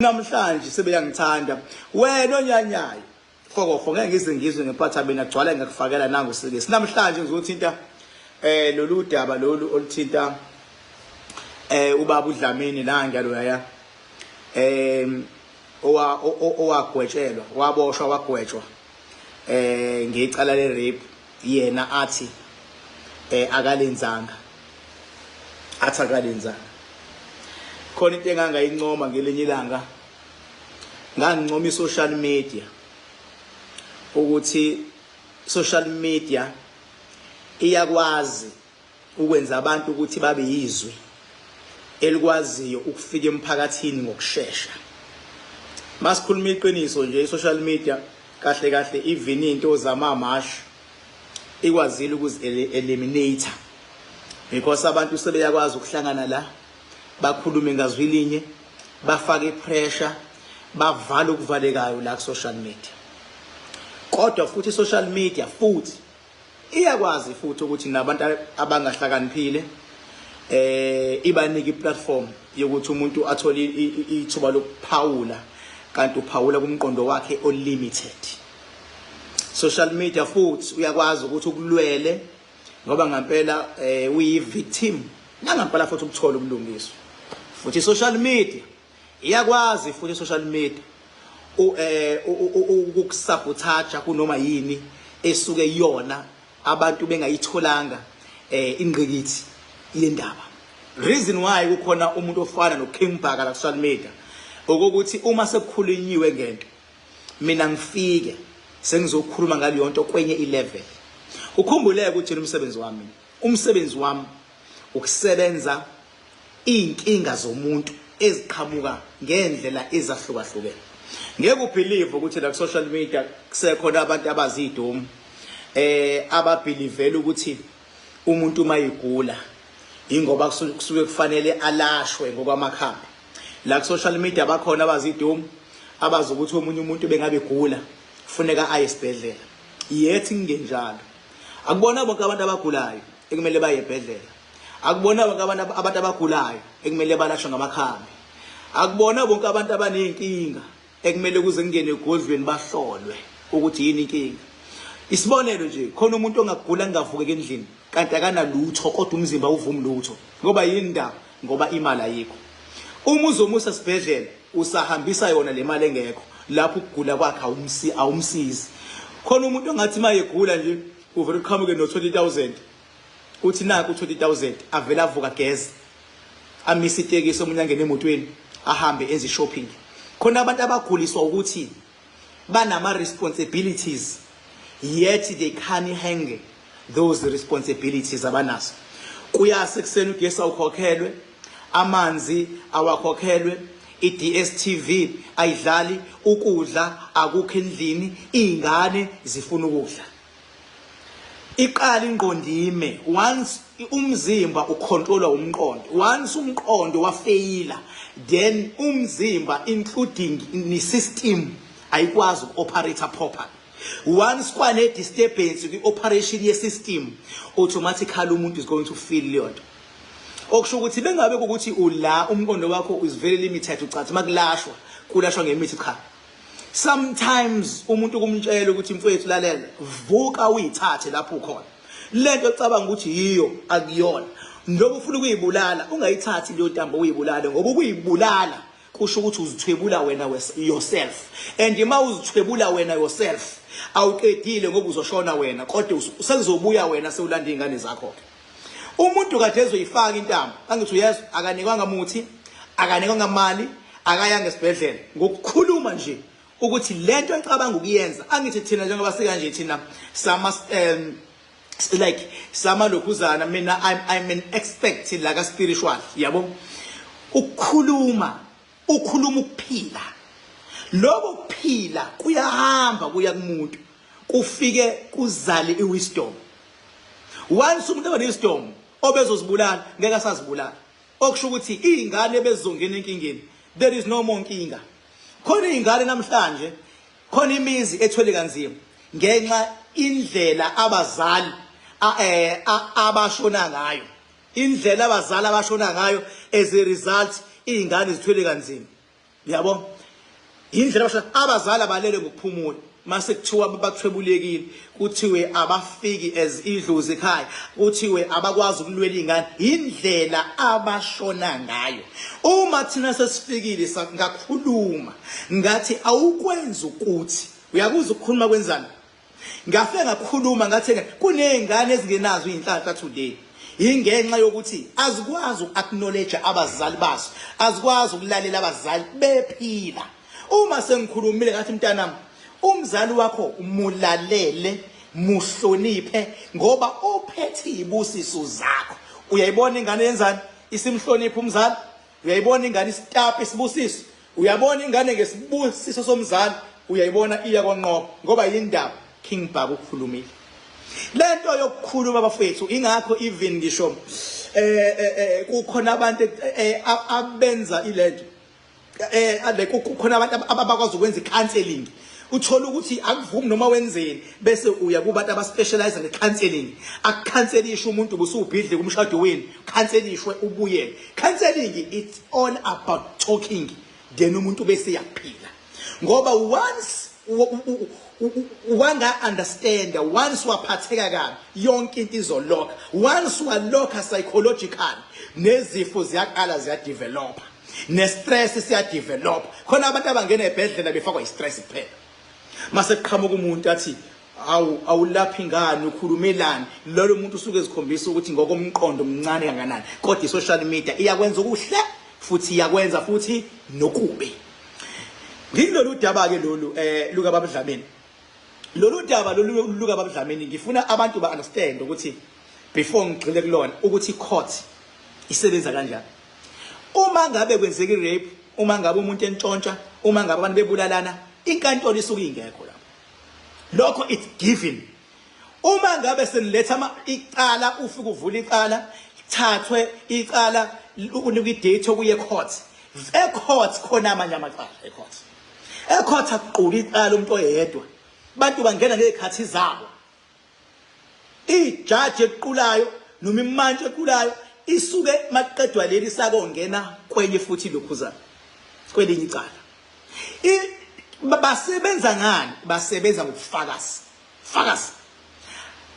Namhlanje sebeyangithanda wena onyanyayo fokofo ngeke ngize ngizwe ngempatha mina gcwala ngakufakela nangu sikesi namhlanje ngizothinta lolu daba lolu oluthinta ubaba uDlamini nangalo yaya owagwetshelwa waboshwa wagwetshwa ngecala le rape yena athi akalenzanga khona into engangayincoma ngelinye ilanga ngangincoma i-social media ukuthi social media iyakwazi ukwenza abantu ukuthi babe yizwi elikwaziyo ukufika emphakathini ngokusheshsha. Masikhuluma iqiniso nje i-social media kahle kahle even into zamamash ikwazile ukuzi-eliminate because abantu sebeyakwazi ukuhlangana la bakhulume ngazwi linye bafake pressure bavala ukuvalekayo la ku social media. Kodwa futhi social media futhi iyakwazi futhi ukuthi nabantu abangahlakaniphile ibanike iplatform yokuthi umuntu athole ithuba lokuphawula kanti uphawula kumqondo wakhe unlimited. Social media futhi uyakwazi ukuthi ukulwele ngoba ngampela uyi victim nangampela futhi ukuthola ubulungiswa. Futhi social media iyakwazi futhi social media ukukusabotage kunoma yini esuke yona abantu bengayitholanga ingqikithi yendaba. Reason why kukhona umuntu ofana noKimbhaka la social media ukuthi uma sekukhulunyiwe ngento mina ngifike sengizokhuluma ngaliyo nto kwenye ilevel. Ukhumbuleke ukuthi umsebenzi wami ukusebenza inkinga zomuntu eziqhamuka ngendlela ezahlukahlukene. Ngeke ubelieve ukuthi la ku social media kusekhona abantu abazidomu ababelievela ukuthi umuntu mayigula ingoba kusuke kufanele alashwe ngokwamakhambi. La ku social media bakhona abazidomu abazi ukuthi omunye umuntu bengabe gula kufuneka aye esibhedlela. Yethi ngenjalo akubona bonke abantu abagulayo ekumele baye esibhedlela. Akubona bonke abantu abagulayo ekumele balashwe ngamakhambi. Akubona bonke abantu abanenkinga ekumele kuze ngene egodlweni bahlolwe ukuthi yini inkinga. Isibonelo nje khona umuntu ongagula ngavuke endlini kanti akanalutho kodwa umzimba uvuma lutho ngoba yini indaba ngoba imali ayikho. Uma uzomusa esibhedlela usahambisa yona le mali engekho lapho ukugula kwakhe awumsizi. Khona umuntu ongathi mayegula nje uvela uqhamuke no 20,000 uthi naku 20,000 avela avuka gezi amisa itekisi omunye angene emotweni ahambe enze shopping. Khona abantu abaguliswa ukuthi banama responsibilities yet they can't hang those responsibilities abanazo. Kuyase kuseni ugesi awukhokhelwe, amanzi awakhokhelwe, iDStv ayidlali, ukudla akukho endlini, izingane zifuna ukudla. Iqala ingqondime once umzimba ukontrolwa umqondo. Once umqondo wafeyila then umzimba including ni system ayikwazi ukuoperate properly. Once kwane disturbance ku operation ye system automatically umuntu is going to feel liyonto. Okusho ukuthi bengabe ukuthi ula umqondo wakho is very limited ucathi makulashwa kulashwa ngemithi cha. Sometimes umuntu kumtshela ukuthi mfowethu lalela vuka uyithathe lapho ukhona. Lento ocabanga ukuthi yiyo akuyona. Ndoba ufuna ukuyibulala ungayithathi leyo ntambo uyibulale ngoba ukuyibulala kusho ukuthi uzithwebula wena yourself. And ima uzithwebula wena yourself awuqedile ngoba uzoshona wena kodwa usezobuya wena sewulanda izingane zakho. Umuntu kade ezoyifaka intambo angithi uyezwa akanikwanga muthi akanikwanga mali akayanga esibhedlela ngokukhuluma nje ukuthi lento ecabanga ukuyenza angithi thina njengoba sikanje thina sama lokhuzana mina I'm an expect like spiritual yabo ukukhuluma ukuphila lokho kuphila kuyahamba kuya kumuntu kufike kuzale iwisdom. Once umuntu ebe wisdom obezozibulala ngeke asazibulala okusho ukuthi izingane bezongena enkingeni there is no more nkinga. Khona izingane namhlanje khona imizi ethwele kanzima ngenxa indlela abazali abashona ngayo indlela abazali abashona ngayo as a result izingane zithwele kanzima. Yabo indlela abazali abalele ngokuphumula mase kuthiwa bathwebulekile kuthiwe abafiki as idlozi ekhaya kuthiwe abakwazi ukulwela ingane indlela abashona ngayo. Uma thina sesifikile ngakhuluma ngathi awukwenza ukuthi uyakuza ukukhuluma kwenzani ngafike ngakhuluma ngathi kunezingane ezingenazo izinhlanhla today ingenxa yokuthi azikwazi ukacknowledge abazali baso azikwazi ukulalela abazali bephila. Uma sengikhulumile ngathi mntanami umzali wakho umulalele muhloniphe ngoba ophethe ibusiso zakho. Uyayibona ingane yenzani isimhlonipha umzali, uyayibona ingane isitapu isibusiso, uyabona ingane ngesibusiso somzali, uyayibona iya kwanqoba ngoba yindaba King Baba ukukhulumile. Lento yokukhuluma bafethu ingakho even ngisho kukhona abantu abenza ilento kukhona abantu abakwazi ukwenza icounseling. Uthola ukuthi akuvumi noma wenzeni bese uya kubantu abaspecialize ngecounseling akucancelisha umuntu busubhidle kumshado wenu cancelishwe ubuyele. Counseling it's all about talking then umuntu bese yaphila ngoba once wanga understand once waphatheka kabi yonke into izoloka. Once waloka psychological nezifo ziyaqala ziyadevelop nestress siyadevelop khona abantu abangena ebhedlela befakwa istress kuphela. Mase kuqhamuka umuntu athi awulaphi ingane ukhulumelani lo muntu usuke ezikhombisa ukuthi ngokomqondo omncane kanganani kodwa i-social media iyakwenza okuhle futhi iyakwenza futhi nokubi. Ngilolu daba ke lolu luka Baba Dlamini lolu daba lolu luka Baba Dlamini ngifuna abantu ba understand ukuthi before ngigcile kulona ukuthi court isebenza kanjani. Uma ngabe kwenzeka i-rape, uma ngabe umuntu entshontsha, uma ngabe abantu bebulalana, inkantolo isuke ingekho lapho. Lokho it's given. Uma ngabe seniletha icala ufike uvula icala, thathwe icala unikwe idate okuye court. E-court khona amanye amacala e-court. E-court akuquli icala umuntu oyedwa. Abantu bangena ngezikhathi zabo. Ijudge equlayo noma imantshi equlayo isuke maqedwa leli sakongena kwenye futhi lokhuzana kwelinye icala. Basebenza ngani? Basebenza ngokufakazi. Fakazi.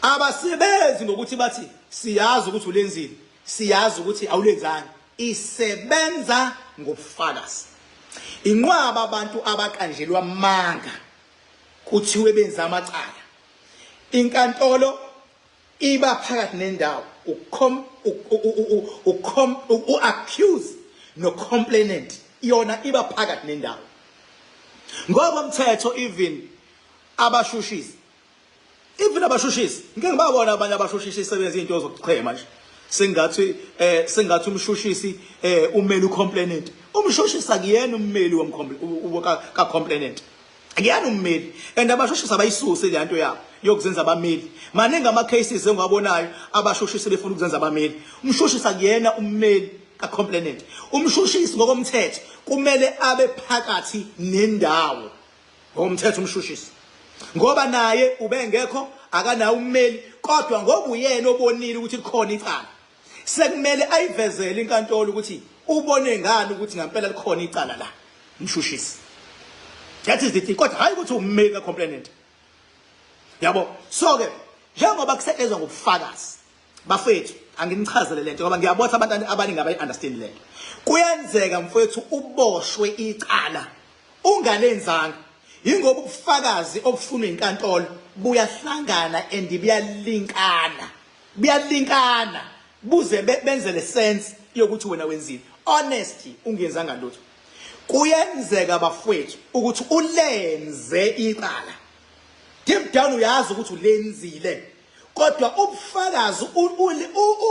Abasebenzi ngokuthi bathi siyazi ukuthi ulenzile, siyazi ukuthi awulenzanga. Isebenza ngobufakazi. Inqwaba abantu abaqanjelwa amanga kuthiwe benza amacala. Inkantolo iba phakathi nendawo accuse no complainant yona iba phakathi nendawo. Ngoba umthetho even abashushisi ngeke ngibabona abanye abashushisi sebenza izinto zokuchema nje sengathi umshushisi umeli ucomplainant. Umshushisi akuyena ummeli ka complainant, akuyena ummeli and abashushisi abayisuse le nto yabo yokuzenza abameli. Maningi ama cases engiwabonayo abashushisi befuna ukuzenza abameli. Umshushisi akuyena ummeli ka complainant. Umshushisi ngokomthetho kumele abe phakathi nendawo ngokomthetho umshushisi ngoba naye ubengekho akanawo ummeli kodwa ngoba uyena obonile ukuthi likhona icala sekumele ayivezele inkantolo ukuthi ubone ngani ukuthi ngempela likhona icala la umshushisi. That is the thing. Kodwa hayi ukuthi ummeli ka complainant. Yabo so ke njengoba kusetshenzwa ngobufakazi bafethu anginichazele lento ngoba ngiyabotha abantu abaningi abayi understand lento. Kuyenzeka mfethu uboshwe icala ungalenzanga ingoba ubufakazi obufunwa inkantolo buyahlangana and buyalinkana buze benzele sense yokuthi wena wenzile. Honesty ungenzanga lutho. Kuyenzeka bafethu ukuthi ulenze icala deep down uyazi ukuthi ulenzile kodwa ubufakazi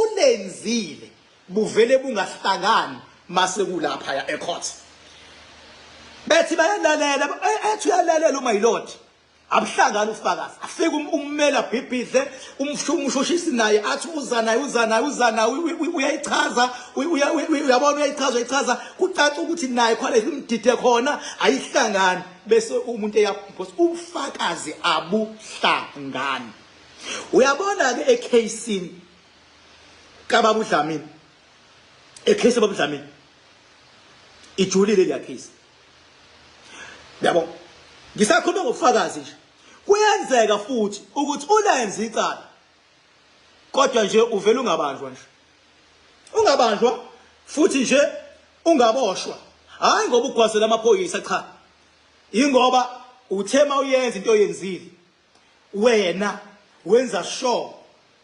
ulenzile buvele bungahlangani mase kulapha ya ecourt. Bethi bayalalela ethi uyalalela uma yilord abuhlangana ufakazi afike ummeli abhibhidle umshushisi naye athi uza uyayichaza uyabona uyayichaza kucaca ukuthi naye khona imdide khona ayihlangani bese umuntu eyaphosa ubufakazi abuhlangani. Uyabona ke ecase kaBaba uDlamini ecase kaBaba uDlamini ijulile le case yabo ngisakhuluma ngobufakazi nje kuyenzeka futhi ukuthi ulenze icala kodwa nje uvela ungabanjwa nje ungabanjwa futhi nje ungaboshwa hayi ngoba ugwazela amaphoyisa cha ingoba uthema uyenza into oyenzile wena wenza sure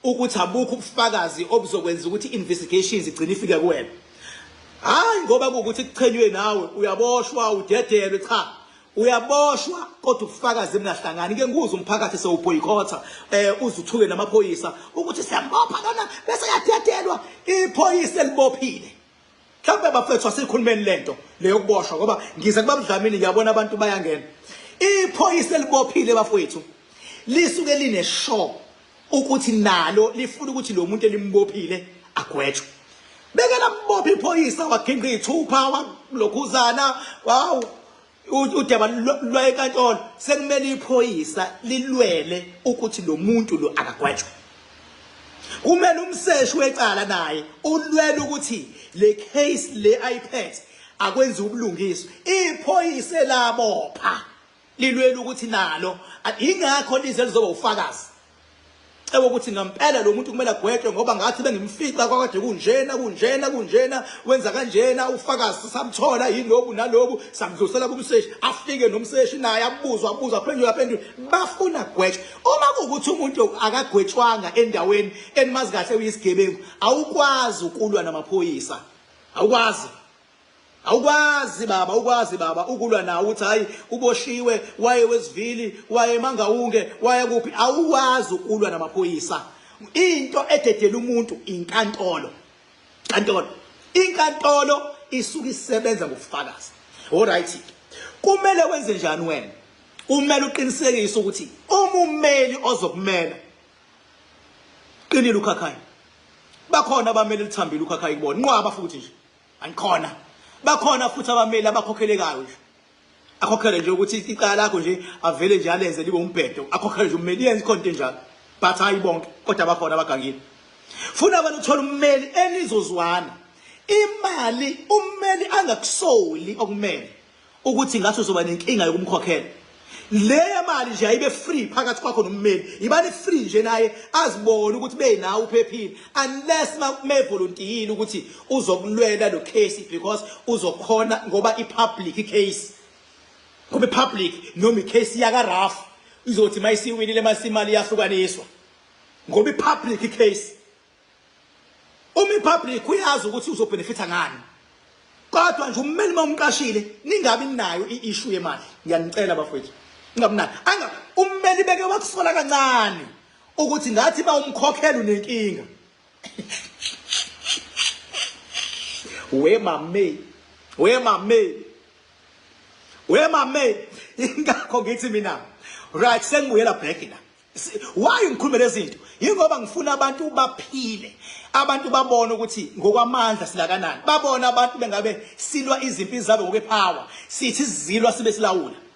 ukuthi abukho ubufakazi obuzokwenza ukuthi investigations igcine ifike kuwena hayi ngoba kuukuthi kuchenywe nawe uyaboshwa udedelwe cha uyaboshwa kodwa ubufakazi emnahlangani ke nguzwe umphakathi sewuboycotha uzuthuke namaphoyisa ukuthi siyambopha lona bese yadedelwa iphoyisa elibophile mhlawumbe bafethu asikhulumeni lento leyo kuboshwa ngoba ngize kuba Dlamini ngiyabona abantu bayangena iphoyisa elibophile bafethu lisuke line show ukuthi nalo lifuna ukuthi lo muntu elimbophile agwetshwe bekela mbopha iphoyisa waginqa ithupha lokhuzana wow udaba lwa enkantolo sekumele iphoyisa lilwele ukuthi lo muntu lo akagwetshwe kumele umseshi wecala naye ulwele ukuthi le case le ayiphethe akwenza ubulungiswa iphoyisa labopha lilwele ukuthi nalo ingakho lize lizoba ufakazi ukuthi ngampela lo muntu kumele agwetshwe ngoba ngathi bengimfica kwakade kunjena wenza kanjena ufakazi samthola yilobu nalobu samdlusela kumseshi afike nomseshi naye abuza aphendula bafuna agwetshwe uma kuukuthi umuntu akagwetshwanga endaweni enimazi kahle uyisigebengu awukwazi ukulwa namaphoyisa awukwazi baba ukulwa nawe uthi hayi uboshiwe waye wesivili waye Mangaunge waye kuphi awukwazi ukulwa namaphoyisa into ededela umuntu inkantolo inkantolo isuka isebenza ngokufakaza alright kumele wenze njani wena kumele uqinisekise ukuthi umumeli ozokumela qinile ukhakhayi bakhona abameli lithambile ukhakhayi kubona nqwaba futhi nje angikhona bakhona futhi abameli abakhokhelekayo nje akhokhele nje ukuthi icala lakho nje avele nje alenze libe umbhedo akhokhele nje ummeli yenze ikhonto njalo but hayi bonke kodwa bakhona abagangile funa abantu uthola ummeli enizozwana imali ummeli angakusoli okumele ukuthi ngathi uzoba nenkinga yokumkhokhela leya mali nje ayibe free phakathi kwakho nommeli ibani free nje naye azibone ukuthi benawo uphephile unless me volunteer ukuthi uzokulwela lo case because uzokhona ngoba i-public case ngoba i-public noma i-case yaka Raf izothi mayisiwinile masimali yahlukaniswa ngoba i-public case i-public uyazi ukuthi uzobenefita ngani kodwa nje ummeli mamqashile ningabi nayo i-issue yemali ngiyanicela bafowethu ngabunani ummeli beke wakusola kancane ukuthi ngathi ba umkhokhela unenkinga we mame ingakho ngithi mina right sengibuyela back la why ngikhuluma lezi zinto ingoba ngifuna abantu baphile abantu babone ukuthi ngokwamandla sila kanani babona abantu bengabe silwa izimpi zabo ngokwepower sithi sizilwa sibe silawula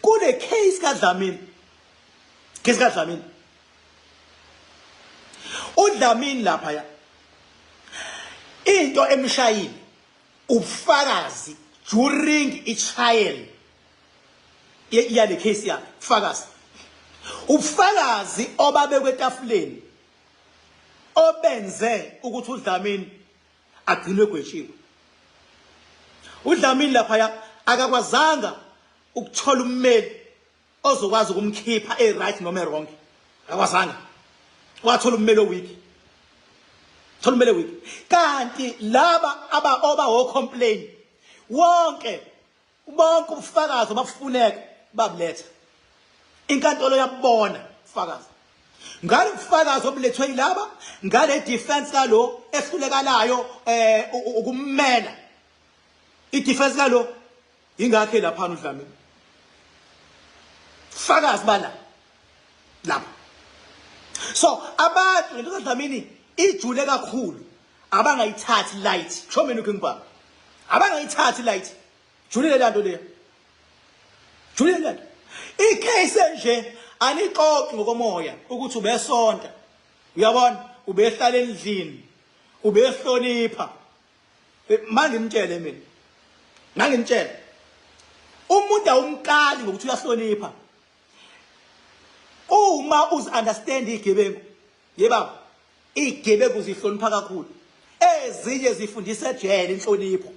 kule case kaDlamini uDlamini lapha ya into emshayini ubufakazi during i-trial yale case yakhe ubufakazi obabekwe etafuleni obenze ukuthi uDlamini agcinwe gwetshiwe uDlamini lapha ya akakwazanga ukuthola ummeli ozokwazi ukumkhipha right noma wrong akwazanga wathola ummeli owiki kanti laba oba complain bonke ubufakazi abafuneka babuletha inkantolo yabona ubufakazi ngale ubufakazi obulethwe yilaba ngale defense kalo ehlulekalayo ukummela i-defense kalo ingakhe lapha uDlamini fakazi bala lapha so abantu lento kaDlamini ijule kakhulu abangayithathi light show mina ukungibaba abangayithathi light jule lento leyo icase nje anixoxe ngokomoya ukuthi ubesonta uyabona ubehlala endlini ubehlonipha manje ngimtshele mina ngangimtshela umuntu funda umkali ngokuthi uyahlonipha. Uma understand igebengu, yebaba, igebengu zihlonipha kakhulu. Ezinye zifundisa ejele inhlonipho.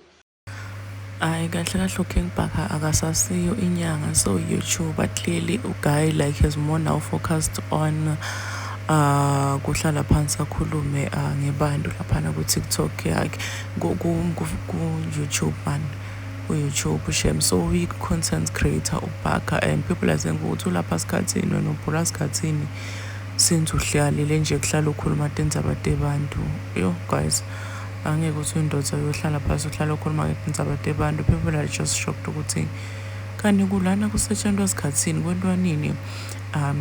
Ay kahle kahle uKing Bhaka akasasiyo inyanga so YouTube, but clearly uGuy like has more now focused on kuhlala phansi akhulume ngebantu laphana ku TikTok yakhe ku YouTube man YouTube shem. So we content creator uBhaka and people are saying ukuthi ulapha sikhathini wena ubhura sikhathini since uhlalile nje kuhlala ukhuluma indzaba tebantu. Yo guys, angeke ukuthi indoda yohlala phansi uhlala ukhuluma ngezindzaba tebantu. People are just shocked ukuthi kanti kulana kusetshenzwa esikhathini kwentwanini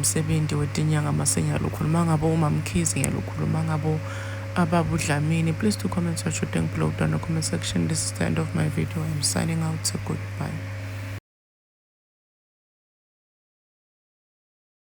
msebenzi wetinyanga masenyalo ukhuluma ngabo uMamkhize nyalo ukhuluma ngabo ababudlamini. Please do comment what you think below down in the comment section. This is the end of my video. I'm signing out. So goodbye.